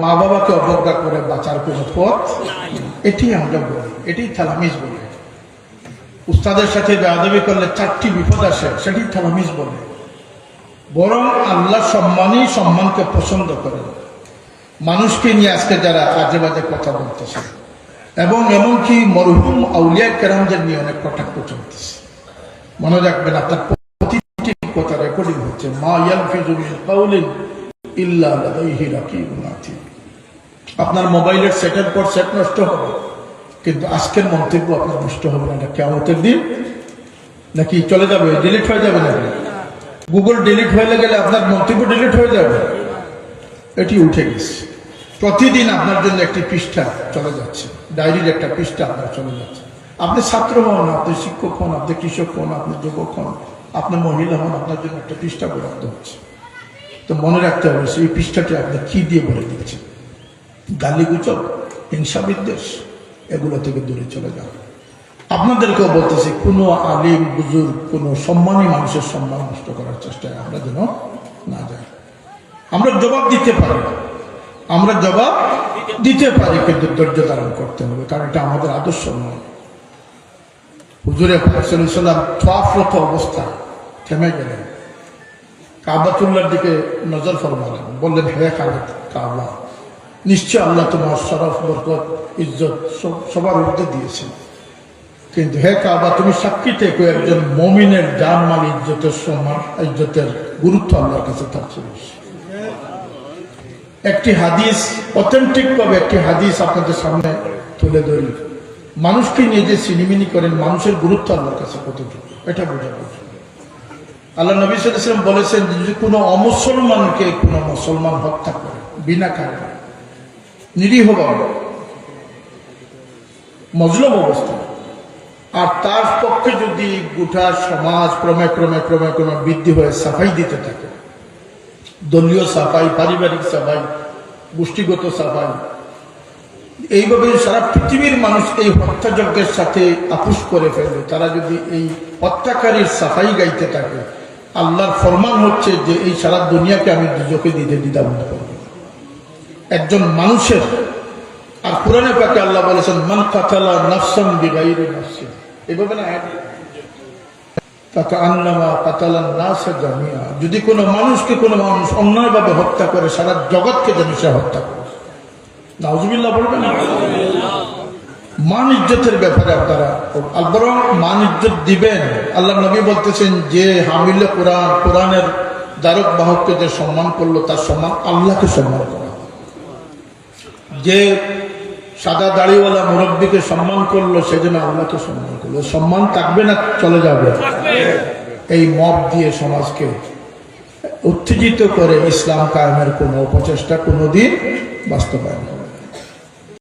মা বাবাকে অবজ্ঞা করে বাঁচার কোনো পথ, এটি আমরা বলি, এটি থালামিজ বলে। উস্তাদের সাথে বেয়াদবি করলে 4টি বিপদ আসে, সেটি থালামিজ বলে। বরং আল্লাহ সম্মানকে পছন্দ করেন। মানুষকে নিয়ে আজকে যারা আজে বাজে কথা বলতেছে এবং এমনকি মরহুম আউলিয়া কেরামদের নিয়ে অনেক কটাক্ষ চলতেছে, মনে রাখবেন আপনার প্রতিটি কথা রেকর্ডিং হচ্ছে। মা ইয়ালফিযু মিন কাউলিন ইল্লা লাদাইহি রাকিবুন আতীদ। আপনার মোবাইলের সেটের পর সেট নষ্ট হবে, কিন্তু আজকের মন্তব্য আপনার নষ্ট হবে না। এটা কিয়ামতের দিন নাকি চলে যাবে, ডিলিট হয়ে যাবে নাকি? গুগল ডিলিট হয়ে গেলে আপনার মন্তব্য ডিলিট হয়ে যাবে, এটি উঠে গেছে। প্রতিদিন আপনার জন্য একটি পৃষ্ঠা চলে যাচ্ছে, ডায়েরির একটা পৃষ্ঠা আপনার চলে যাচ্ছে। আপনি ছাত্র হন, আপনি শিক্ষক হন, আপনি কৃষক হন, আপনি যুবক হন, আপনি মহিলা হন, আপনার জন্য একটা পৃষ্ঠা বরাদ্দ হচ্ছে। তো মনে রাখতে হবে সেই পৃষ্ঠাটি আপনি কি দিয়ে ভরে দিচ্ছেন। গালিগুজব, হিংসা বিদ্বেষ, এগুলো থেকে দূরে চলে যান। আপনাদেরকেও বলতেছি, কোনো আলিম বুজুর্গ, কোনো সম্মানী মানুষের সম্মান নষ্ট করার চেষ্টায় আমরা যেন না যাই। আমরা জবাব দিতে পারি, কিন্তু ধৈর্য ধারণ করতে হবে, কারণ এটা আমাদের আদর্শ নয়। হুজুরে পাক সাল্লাল্লাহু আলাইহি ওয়াসাল্লাম তওয়াফরত অবস্থায় থেমে গেলেন, কাবাতুল্লাহর দিকে নজর ফরমালেন, বললেন, হে কাবা, নিশ্চয় আল্লাহ তোমার শরফ, বরকত, ইজ্জত সবার ঊর্ধ্বে দিয়েছেন, কিন্তু হে কাবা, তুমি সাক্ষী থেকো একজন মুমিনের জান মাল ইজ্জতের সম্মান, ইজ্জতের গুরুত্ব আল্লাহর কাছে তার চেয়ে বেশি। একটি হাদিস, অথেন্টিক ভাবে একটি হাদিস আপনাদের সামনে তুলে ধরি। মানুষকে নিয়ে যে সিনিমিনি করেন, মানুষের গুরুত্ব আল্লাহর কাছে কতটুকু, এটা বোঝাবো। আল্লাহ নবী সাল্লাল্লাহু আলাইহি ওয়াসাল্লাম বলেছেন, যদি কোনো অমুসলমানকে কোনো মুসলমান হত্যা করে বিনা কারণে, নিরীহভাবে, মজলুম অবস্থায়, আর তার পক্ষে যদি গোটা সমাজ ক্রমে ক্রমে ক্রমে ক্রমে বৃদ্ধি হয়ে সাফাই দিতে থাকে, দলীয় সাফাই, পারিবারিক সাফাই, গোষ্ঠীগত সাফাই, এইভাবে সারা পৃথিবীর মানুষ এই হত্যাযজ্ঞের সাথে আপোষ করে ফেলবে, তারা যদি এই হত্যাকারীর সাফাই গাইতে থাকে, আল্লাহর ফরমান হচ্ছে যে এই সারা দুনিয়াকে আমি দুজকে দিতে দ্বিধাবোধ করব একজন মানুষের। আর কোরআনে পাকে আল্লাহ বলেছেন, মান কাতালা নাফসান বিগাইরি নাফসিন, এভাবে না, যদি কোনো মানুষকে কোনো মানুষ অন্যায়ভাবে হত্যা করে, সারা জগৎকে যেন সে হত্যা করে। নাউজুবিল্লাহ বলবেন না? মান ইজ্জতের ব্যাপারে আপনারা বরং মান ইজ্জত দিবেন। আল্লাহ নবী বলতেছেন, যে হামিলে কোরআন, কোরআনের দ্বারক বাহককে যে সম্মান করলো, তার সম্মান আল্লাহকে সম্মান করা। যে সাদা দাড়িওয়ালা মুরব্বীকে সম্মান করলো, সেজন্য আল্লাহকে সম্মান করলো। সম্মান থাকবে না চলে যাবে। এই মব দিয়ে সমাজকে উত্তেজিত করে ইসলাম কায়েমের কোনো প্রচেষ্টা কোনোদিন বাস্তবায়ন হবে।